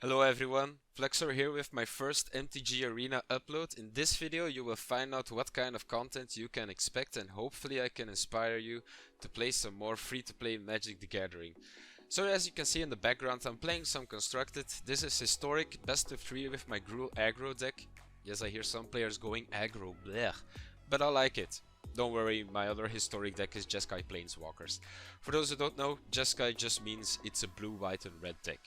Hello everyone, Flexor here with my first MTG Arena upload. In this video you will find out what kind of content you can expect and hopefully I can inspire you to play some more free-to-play Magic the Gathering. So as you can see in the background, I'm playing some Constructed. This is historic, best of 3 with my Gruul aggro deck. Yes, I hear some players going aggro, blech, but I like it. Don't worry, my other historic deck is Jeskai Walkers. For those who don't know, Jeskai just means it's a blue, white and red deck.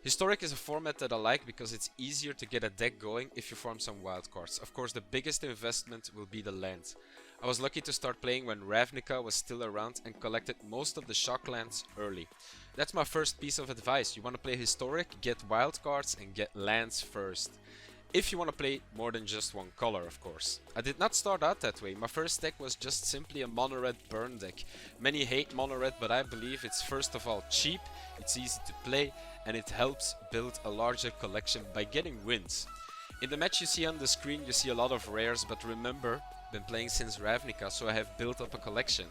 Historic is a format that I like because it's easier to get a deck going if you form some wild cards. Of course, the biggest investment will be the land. I was lucky to start playing when Ravnica was still around and collected most of the shock lands early. That's my first piece of advice. You want to play historic, get wild cards and get lands first. If you want to play more than just one color, of course. I did not start out that way. My first deck was just simply a mono-red burn deck. Many hate mono-red, but I believe it's first of all cheap, it's easy to play, and it helps build a larger collection by getting wins. In the match you see on the screen you see a lot of rares, but remember, I've been playing since Ravnica, so I have built up a collection.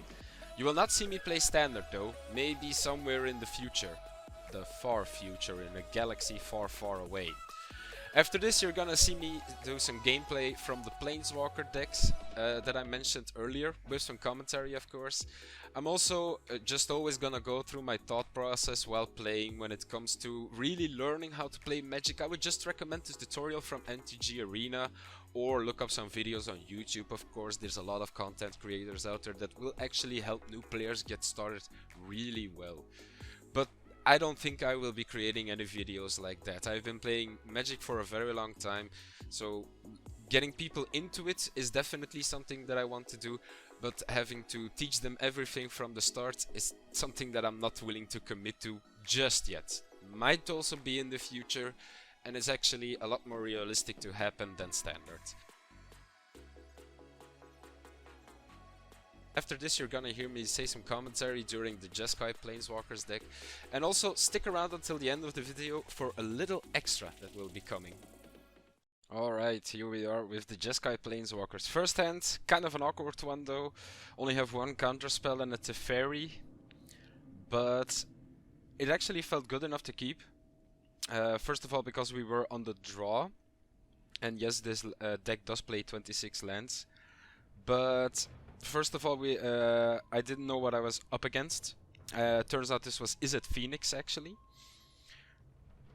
You will not see me play standard though, maybe somewhere in the future. The far future, in a galaxy far, far away. After this you're gonna see me do some gameplay from the Planeswalker decks that I mentioned earlier, with some commentary of course. I'm also just always gonna go through my thought process while playing when it comes to really learning how to play Magic. I would just recommend this tutorial from MTG Arena or look up some videos on YouTube. Of course, there's a lot of content creators out there that will actually help new players get started really well. But I don't think I will be creating any videos like that. I've been playing Magic for a very long time, so getting people into it is definitely something that I want to do, but having to teach them everything from the start is something that I'm not willing to commit to just yet. Might also be in the future, and is actually a lot more realistic to happen than standard. After this you're gonna hear me say some commentary during the Jeskai Planeswalkers deck, and also stick around until the end of the video for a little extra that will be coming. Alright, here we are with the Jeskai Planeswalkers. First hand, kind of an awkward one though, only have one counterspell and a Teferi, but it actually felt good enough to keep. First of all because we were on the draw, and yes, this deck does play 26 lands, but first of all, I didn't know what I was up against. Turns out this was Izzet Phoenix actually.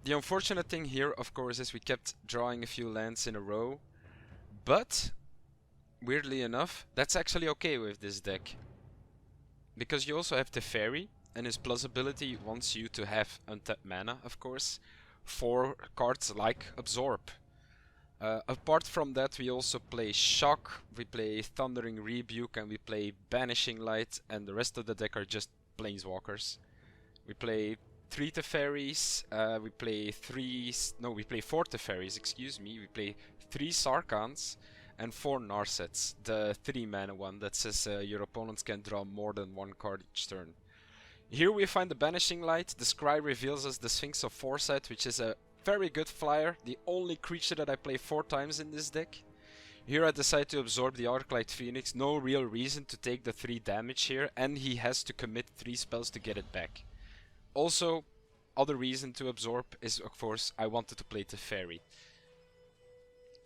The unfortunate thing here, of course, is we kept drawing a few lands in a row. But, weirdly enough, that's actually okay with this deck. Because you also have Teferi, and his plus ability wants you to have untapped mana, of course, for cards like Absorb. Apart from that, we also play Shock, we play Thundering Rebuke, and we play Banishing Light, and the rest of the deck are just Planeswalkers. We play 3 Teferis, we play 4 Teferis, excuse me, we play 3 Sarkhans, and 4 Narsets, the 3 mana one that says your opponents can draw more than one card each turn. Here we find the Banishing Light. The Scry reveals us the Sphinx of Foresight, which is a very good flyer, the only creature that I play 4 times in this deck. Here I decide to absorb the Arclight Phoenix, no real reason to take the 3 damage here, and he has to commit 3 spells to get it back. Also, other reason to absorb is of course I wanted to play Teferi.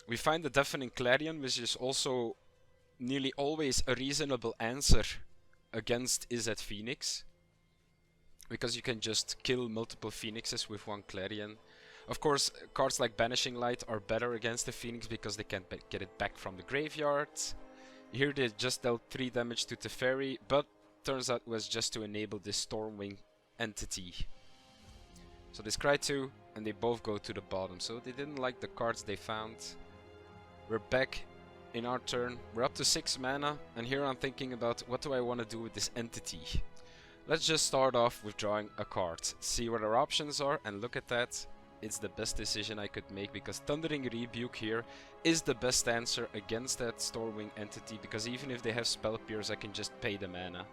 We find the Deafening Clarion, which is also nearly always a reasonable answer against Izzet Phoenix, because you can just kill multiple Phoenixes with one Clarion. Of course, cards like Banishing Light are better against the Phoenix because they can get it back from the graveyard. Here they just dealt 3 damage to Teferi, but turns out it was just to enable this Stormwing entity. So they scry 2, and they both go to the bottom, so they didn't like the cards they found. We're back in our turn, we're up to 6 mana, and here I'm thinking about what do I want to do with this entity. Let's just start off with drawing a card, see what our options are, and look at that. It's the best decision I could make, because Thundering Rebuke here is the best answer against that Stormwing entity, because even if they have Spell Pierce I can just pay the mana.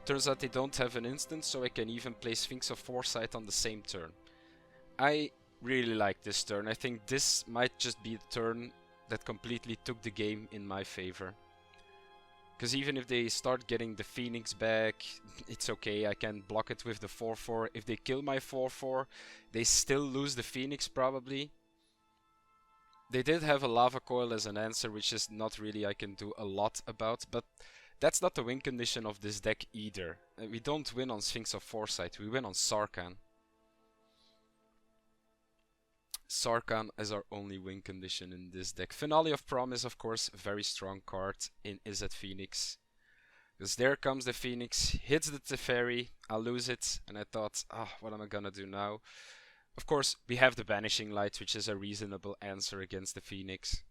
Turns out they don't have an instant, so I can even play Sphinx of Foresight on the same turn. I really like this turn. I think this might just be the turn that completely took the game in my favor. Because even if they start getting the Phoenix back, it's okay, I can block it with the 4-4. If they kill my 4-4, they still lose the Phoenix probably. They did have a Lava Coil as an answer, which is not really I can do a lot about, but that's not the win condition of this deck either. We don't win on Sphinx of Foresight, we win on Sarkhan. Sarkhan is our only win condition in this deck. Finale of Promise, of course, a very strong card in Izzet Phoenix. Because there comes the Phoenix, hits the Teferi, I'll lose it, and I thought, what am I gonna do now? Of course, we have the Banishing Light, which is a reasonable answer against the Phoenix.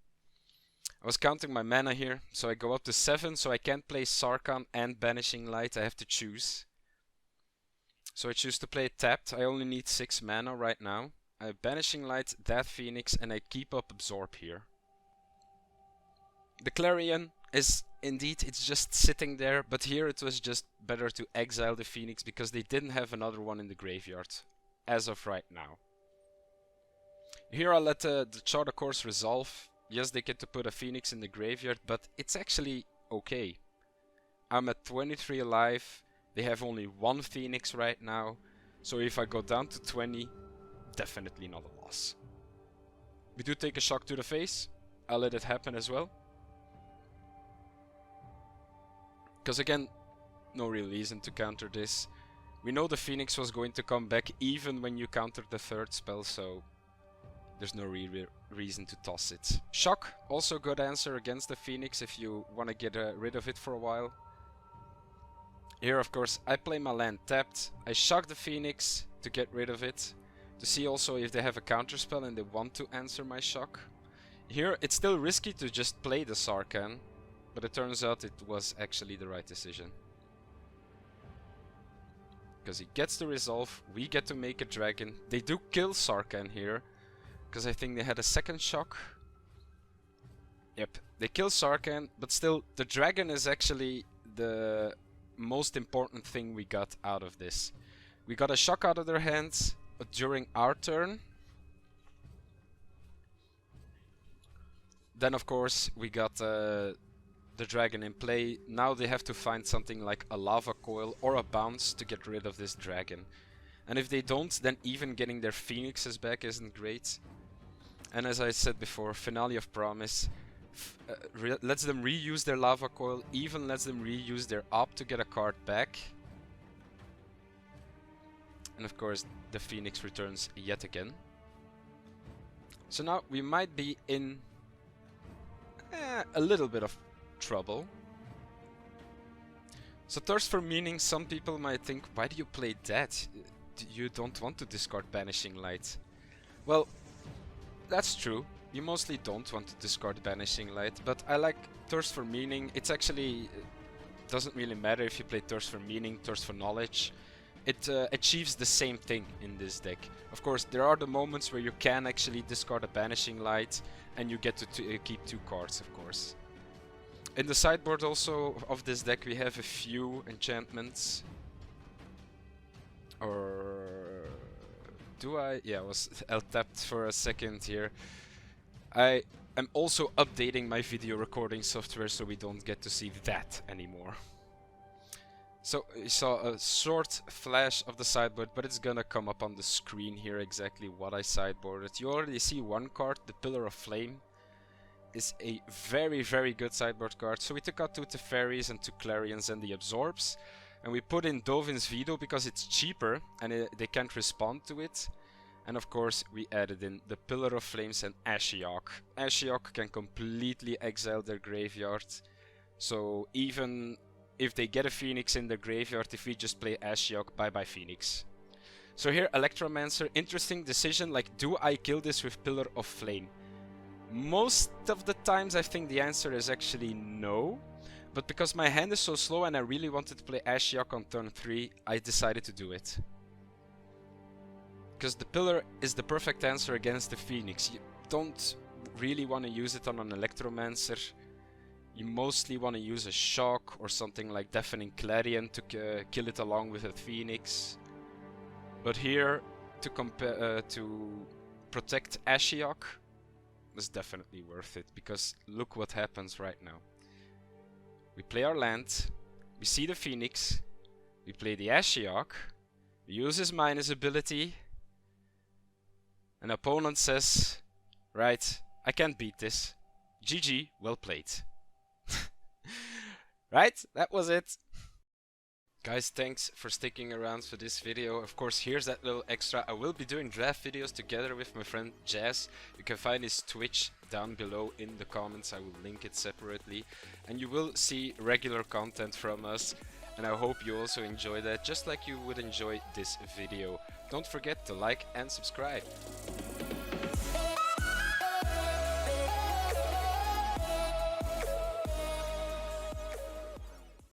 I was counting my mana here, so I go up to 7, so I can't play Sarkhan and Banishing Light, I have to choose. So I choose to play it tapped, I only need 6 mana right now. I Banishing Light, that Phoenix, and I keep up Absorb here. The Clarion is indeed, it's just sitting there, but here it was just better to exile the Phoenix because they didn't have another one in the graveyard, as of right now. Here I'll let the Charter Course resolve. Yes, they get to put a Phoenix in the graveyard, but it's actually okay. I'm at 23 alive, they have only 1 Phoenix right now, so if I go down to 20, definitely not a loss. We do take a shock to the face. I'll let it happen as well. Because again, no real reason to counter this. We know the Phoenix was going to come back even when you countered the 3rd spell, so there's no real reason to toss it. Shock, also good answer against the Phoenix if you want to get rid of it for a while. Here, of course, I play my land tapped. I shock the Phoenix to get rid of it. To see also if they have a counterspell and they want to answer my shock. Here it's still risky to just play the Sarkhan, but it turns out it was actually the right decision. Because he gets the resolve, we get to make a dragon. They do kill Sarkhan here, because I think they had a 2nd shock. Yep, they kill Sarkhan, but still the dragon is actually the most important thing we got out of this. We got a shock out of their hands during our turn. Then of course we got the dragon in play. Now they have to find something like a Lava Coil or a bounce to get rid of this dragon. And if they don't, then even getting their Phoenixes back isn't great. And as I said before, Finale of Promise lets them reuse their Lava Coil, even lets them reuse their Op to get a card back. And of course the Phoenix returns yet again. So now we might be in a little bit of trouble. So Thirst for Meaning, some people might think, why do you play that? You don't want to discard Banishing Light. Well, that's true. You mostly don't want to discard Banishing Light, but I like Thirst for Meaning. It's actually doesn't really matter if you play Thirst for Meaning, Thirst for Knowledge. It achieves the same thing in this deck. Of course, there are the moments where you can actually discard a Banishing Light and you get to keep 2 cards, of course. In the sideboard also of this deck we have a few enchantments. Or do I? Yeah, I was L-tapped for a second here. I am also updating my video recording software so we don't get to see that anymore. So you saw a short flash of the sideboard, but it's gonna come up on the screen here exactly what I sideboarded. You already see one card, the Pillar of Flame. Is a very, very good sideboard card. So we took out 2 Teferis and 2 Clarions and the Absorbs. And we put in Dovin's Veto because it's cheaper and they can't respond to it. And of course we added in the Pillar of Flames and Ashiok. Ashiok can completely exile their graveyard. So even if they get a Phoenix in their graveyard, if we just play Ashiok, bye bye Phoenix. So here Electromancer, interesting decision, like do I kill this with Pillar of Flame? Most of the times I think the answer is actually no. But because my hand is so slow and I really wanted to play Ashiok on turn 3, I decided to do it. Because the Pillar is the perfect answer against the Phoenix. You don't really want to use it on an Electromancer. You mostly want to use a Shock or something like Deafening Clarion to kill it along with a Phoenix. But here, to protect Ashiok was definitely worth it, because look what happens right now. We play our land. We see the Phoenix. We play the Ashiok. We use his minus ability. An opponent says, right, I can't beat this. GG, well played. Right, that was it. Guys, thanks for sticking around for this video. Of course, here's that little extra. I will be doing draft videos together with my friend Jazz. You can find his Twitch down below in the comments. I will link it separately. And you will see regular content from us. And I hope you also enjoy that, just like you would enjoy this video. Don't forget to like and subscribe.